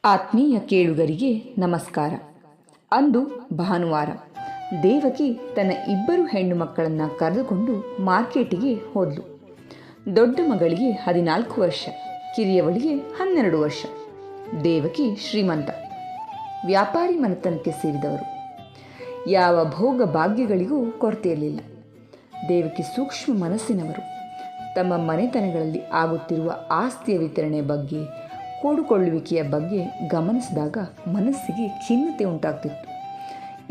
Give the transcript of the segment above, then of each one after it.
ಆತ್ಮೀಯ ಕೇಳುಗರಿಗೆ ನಮಸ್ಕಾರ. ಅಂದು ಭಾನುವಾರ. ದೇವಕಿ ತನ್ನ ಇಬ್ಬರು ಹೆಣ್ಣು ಮಕ್ಕಳನ್ನು ಕರೆದುಕೊಂಡು ಮಾರ್ಕೆಟಿಗೆ ಹೋದ್ಲು. ದೊಡ್ಡ ಮಗಳಿಗೆ 14 ವರ್ಷ, ಕಿರಿಯವಳಿಗೆ 12 ವರ್ಷ. ದೇವಕಿ ಶ್ರೀಮಂತ, ವ್ಯಾಪಾರಿ ಮನೆತನಕ್ಕೆ ಸೇರಿದವರು. ಯಾವ ಭೋಗ ಭಾಗ್ಯಗಳಿಗೂ ಕೊರತೆಯಿರಲಿಲ್ಲ. ದೇವಕಿ ಸೂಕ್ಷ್ಮ ಮನಸ್ಸಿನವರು. ತಮ್ಮ ಮನೆತನಗಳಲ್ಲಿ ಆಗುತ್ತಿರುವ ಆಸ್ತಿಯ ವಿತರಣೆ ಬಗ್ಗೆ, ಕೂಡಿಕೊಳ್ಳುವಿಕೆಯ ಬಗ್ಗೆ ಗಮನಿಸಿದಾಗ ಮನಸ್ಸಿಗೆ ಖಿನ್ನತೆ ಉಂಟಾಗ್ತಿತ್ತು.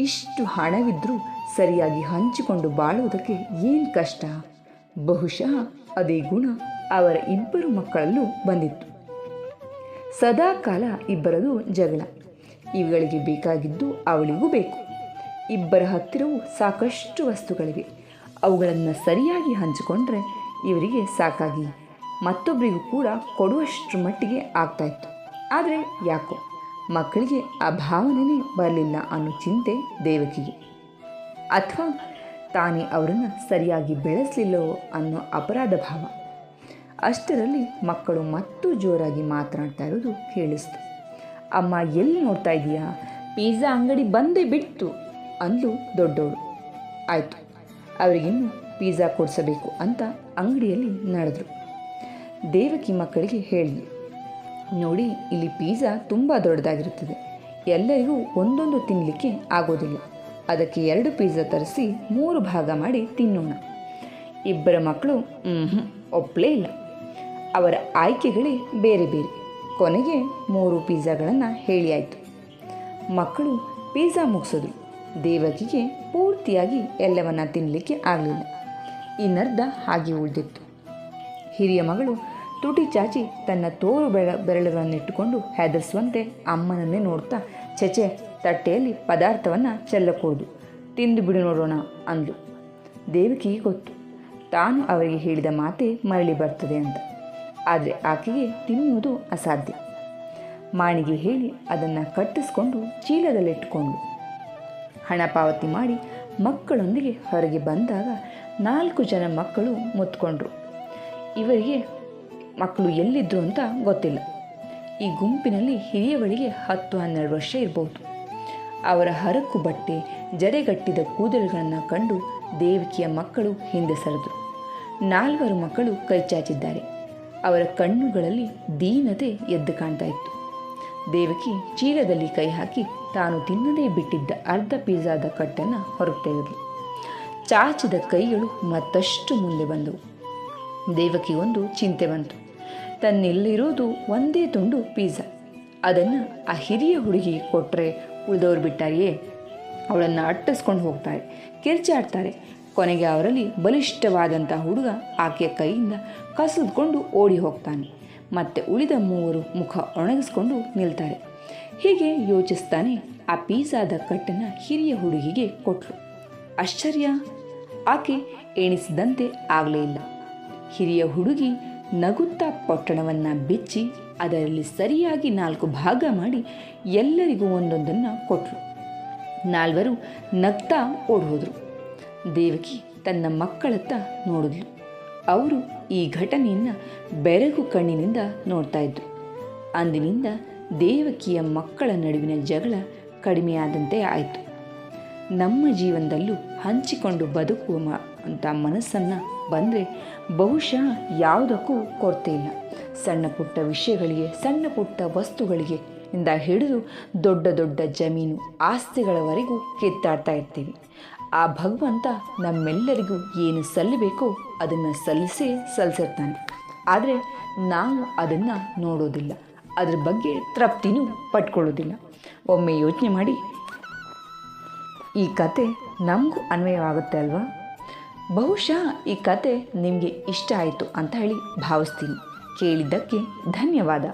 ಇಷ್ಟು ಹಣವಿದ್ದರೂ ಸರಿಯಾಗಿ ಹಂಚಿಕೊಂಡು ಬಾಳುವುದಕ್ಕೆ ಏನು ಕಷ್ಟ? ಬಹುಶಃ ಅದೇ ಗುಣ ಅವರ ಇಬ್ಬರು ಮಕ್ಕಳಲ್ಲೂ ಬಂದಿತ್ತು. ಸದಾ ಕಾಲ ಇಬ್ಬರದು ಜಗಳ. ಇವುಗಳಿಗೆ ಬೇಕಾಗಿದ್ದು ಅವಳಿಗೂ ಬೇಕು. ಇಬ್ಬರ ಹತ್ತಿರವೂ ಸಾಕಷ್ಟು ವಸ್ತುಗಳಿವೆ. ಅವುಗಳನ್ನು ಸರಿಯಾಗಿ ಹಂಚಿಕೊಂಡ್ರೆ ಇವರಿಗೆ ಸಾಕಾಗಿ ಮತ್ತೊಬ್ಬರಿಗೂ ಕೂಡ ಕೊಡುವಷ್ಟರ ಮಟ್ಟಿಗೆ ಆಗ್ತಾಯಿತ್ತು. ಆದರೆ ಯಾಕೋ ಮಕ್ಕಳಿಗೆ ಆ ಭಾವನೆಯೇ ಬರಲಿಲ್ಲ ಅನ್ನೋ ಚಿಂತೆ ದೇವಕಿಗೆ. ಅಥವಾ ತಾನೇ ಅವರನ್ನು ಸರಿಯಾಗಿ ಬೆಳೆಸಲಿಲ್ಲವೋ ಅನ್ನೋ ಅಪರಾಧ ಭಾವ. ಅಷ್ಟರಲ್ಲಿ ಮಕ್ಕಳು ಮತ್ತೂ ಜೋರಾಗಿ ಮಾತನಾಡ್ತಾ ಇರೋದು ಕೇಳಿಸ್ತು. ಅಮ್ಮ, ಎಲ್ಲಿ ನೋಡ್ತಾ ಇದೀಯಾ? ಪಿಜ್ಜಾ ಅಂಗಡಿ ಬಂದೇ ಬಿಡ್ತು ಅಂದ್ಲು ದೊಡ್ಡವಳು. ಆಯಿತು, ಅವರಿಗಿನ್ನು ಪಿಜ್ಜಾ ಕೊಡಿಸಬೇಕು ಅಂತ ಅಂಗಡಿಯಲ್ಲಿ ನಡೆದ್ರು. ದೇವಕಿ ಮಕ್ಕಳಿಗೆ ಹೇಳಿದ್ಲು, ನೋಡಿ, ಇಲ್ಲಿ ಪಿಜ್ಜಾ ತುಂಬ ದೊಡ್ಡದಾಗಿರುತ್ತದೆ. ಎಲ್ಲರಿಗೂ ಒಂದೊಂದು ತಿನ್ನಲಿಕ್ಕೆ ಆಗೋದಿಲ್ಲ. ಅದಕ್ಕೆ 2 ಪಿಜ್ಜಾ ತರಿಸಿ 3 ಭಾಗ ಮಾಡಿ ತಿನ್ನೋಣ. ಇಬ್ಬರ ಮಕ್ಕಳು ಒಪ್ಪಲೇ ಇಲ್ಲ. ಅವರ ಆಯ್ಕೆಗಳೇ ಬೇರೆ ಬೇರೆ. ಕೊನೆಗೆ 3 ಪಿಜ್ಜಾಗಳನ್ನು ಹೇಳಿ ಆಯಿತು. ಮಕ್ಕಳು ಪಿಜ್ಜಾ ಮುಗಿಸಿದ್ರು. ದೇವಕಿಗೆ ಪೂರ್ತಿಯಾಗಿ ಎಲ್ಲವನ್ನ ತಿನ್ನಲಿಕ್ಕೆ ಆಗಲಿಲ್ಲ. ಇನ್ನರ್ಧ ಹಾಗೆ ಉಳಿದಿತ್ತು. ಹಿರಿಯ ಮಗಳು ತುಟಿ ಚಾಚಿ ತನ್ನ ತೋರು ಬೆರಳುಗಳನ್ನಿಟ್ಟುಕೊಂಡು ಹೆದರಿಸುವಂತೆ ಅಮ್ಮನನ್ನೇ ನೋಡ್ತಾ, ಚೆಚೆ, ತಟ್ಟೆಯಲ್ಲಿ ಪದಾರ್ಥವನ್ನು ಚೆಲ್ಲಕೂಡದು, ತಿಂದು ಬಿಡು ನೋಡೋಣ ಅಂದ್ಲು. ದೇವಕಿಗೆ ಗೊತ್ತು, ತಾನು ಅವರಿಗೆ ಹೇಳಿದ ಮಾತೇ ಮರಳಿ ಬರ್ತದೆ ಅಂತ. ಆದರೆ ಆಕೆಗೆ ತಿನ್ನುವುದು ಅಸಾಧ್ಯ. ಮಾಣಿಗೆ ಹೇಳಿ ಅದನ್ನು ಕಟ್ಟಿಸ್ಕೊಂಡು ಚೀಲದಲ್ಲಿಟ್ಟುಕೊಂಡು ಹಣ ಪಾವತಿ ಮಾಡಿ ಮಕ್ಕಳೊಂದಿಗೆ ಹೊರಗೆ ಬಂದಾಗ 4 ಜನ ಮಕ್ಕಳು ಮುತ್ಕೊಂಡ್ರು. ಇವರಿಗೆ ಮಕ್ಕಳು ಎಲ್ಲಿದ್ದರು ಅಂತ ಗೊತ್ತಿಲ್ಲ. ಈ ಗುಂಪಿನಲ್ಲಿ ಹಿರಿಯವಳಿಗೆ 10-12 ವರ್ಷ ಇರಬಹುದು. ಅವರ ಹರಕು ಬಟ್ಟೆ, ಜಡೆಗಟ್ಟಿದ ಕೂದಲುಗಳನ್ನು ಕಂಡು ದೇವಕಿಯ ಮಕ್ಕಳು ಹಿಂದೆ ಸರಿದರು. 4 ಮಕ್ಕಳು ಕೈಚಾಚಿದ್ದಾರೆ. ಅವರ ಕಣ್ಣುಗಳಲ್ಲಿ ದೀನತೆ ಎದ್ದು ಕಾಣ್ತಾ ಇತ್ತು. ದೇವಕಿ ಚೀಲದಲ್ಲಿ ಕೈ ಹಾಕಿ ತಾನು ತಿನ್ನದೇ ಬಿಟ್ಟಿದ್ದ ಅರ್ಧ ಪಿಜ್ಜಾದ ಕಟ್ಟನ್ನು ಹೊರಗೆ ತೆಗೆದಳು. ಚಾಚಿದ ಕೈಗಳು ಮತ್ತಷ್ಟು ಮುಂದೆ ಬಂದವು. ದೇವಕಿ ಒಂದು ಚಿಂತೆ ಬಂತು. ತನ್ನಲ್ಲಿರೋದು ಒಂದೇ ತುಂಡು ಪಿಜ್ಜಾ. ಅದನ್ನು ಆ ಹಿರಿಯ ಹುಡುಗಿ ಕೊಟ್ಟರೆ ಉಳಿದವರು ಬಿಟ್ಟಾರೆಯೇ? ಅವಳನ್ನು ಅಟ್ಟಿಸ್ಕೊಂಡು ಹೋಗ್ತಾರೆ, ಕಿರ್ಚಾಡ್ತಾರೆ. ಕೊನೆಗೆ ಅವರಲ್ಲಿ ಬಲಿಷ್ಠವಾದಂಥ ಹುಡುಗ ಆಕೆಯ ಕೈಯಿಂದ ಕಸಿದುಕೊಂಡು ಓಡಿ ಹೋಗ್ತಾನೆ. ಮತ್ತು ಉಳಿದ 3 ಮುಖ ಒಣಗಿಸ್ಕೊಂಡು ನಿಲ್ತಾರೆ. ಹೀಗೆ ಯೋಚಿಸ್ತಾನೆ ಆ ಪಿಜ್ಜಾದ ಕಟ್ಟನ್ನು ಹಿರಿಯ ಹುಡುಗಿಗೆ ಕೊಟ್ಟಳು. ಆಶ್ಚರ್ಯ, ಆಕೆ ಎಣಿಸಿದಂತೆ ಆಗಲೇ ಇಲ್ಲ. ಹಿರಿಯ ಹುಡುಗಿ ನಗುತ್ತಾ ಪೊಟ್ಟಣವನ್ನು ಬಿಚ್ಚಿ ಅದರಲ್ಲಿ ಸರಿಯಾಗಿ 4 ಭಾಗ ಮಾಡಿ ಎಲ್ಲರಿಗೂ ಒಂದೊಂದನ್ನು ಕೊಟ್ಟರು. 4 ನಗ್ತಾ ಓಡ್ಹೋದ್ರು. ದೇವಕಿ ತನ್ನ ಮಕ್ಕಳತ್ತ ನೋಡಿದ್ಲು. ಅವರು ಈ ಘಟನೆಯನ್ನು ಬೆರಗು ಕಣ್ಣಿನಿಂದ ನೋಡ್ತಾ ಇದ್ರು. ಅಂದಿನಿಂದ ದೇವಕಿಯ ಮಕ್ಕಳ ನಡುವಿನ ಜಗಳ ಕಡಿಮೆಯಾದಂತೆ ಆಯಿತು. ನಮ್ಮ ಜೀವನದಲ್ಲೂ ಹಂಚಿಕೊಂಡು ಬದುಕುವ ಅಂತ ಮನಸ್ಸನ್ನು ಬಂದರೆ ಬಹುಶಃ ಯಾವುದಕ್ಕೂ ಕೊರತೆ ಇಲ್ಲ. ಸಣ್ಣ ಪುಟ್ಟ ವಿಷಯಗಳಿಗೆ, ಸಣ್ಣ ಪುಟ್ಟ ವಸ್ತುಗಳಿಗೆ ಇಂದ ಹಿಡಿದು ದೊಡ್ಡ ದೊಡ್ಡ ಜಮೀನು ಆಸ್ತಿಗಳವರೆಗೂ ಕಿತ್ತಾಡ್ತಾ ಇರ್ತೀವಿ. ಆ ಭಗವಂತ ನಮ್ಮೆಲ್ಲರಿಗೂ ಏನು ಸಲ್ಲಬೇಕೋ ಅದನ್ನು ಸಲ್ಲಿಸಿರ್ತಾನೆ. ಆದರೆ ನಾವು ಅದನ್ನು ನೋಡೋದಿಲ್ಲ, ಅದ್ರ ಬಗ್ಗೆ ತೃಪ್ತಿನೂ ಪಟ್ಕೊಳ್ಳೋದಿಲ್ಲ. ಒಮ್ಮೆ ಯೋಚನೆ ಮಾಡಿ. ಈ ಕತೆ ನಮಗೂ ಅನ್ವಯವಾಗುತ್ತೆ ಅಲ್ವಾ? ಬಹುಶಃ ಈ ಕತೆ ನಿಮಗೆ ಇಷ್ಟ ಆಯಿತು ಅಂತ ಹೇಳಿ ಭಾವಿಸ್ತೀನಿ. ಕೇಳಿದ್ದಕ್ಕೆ ಧನ್ಯವಾದ.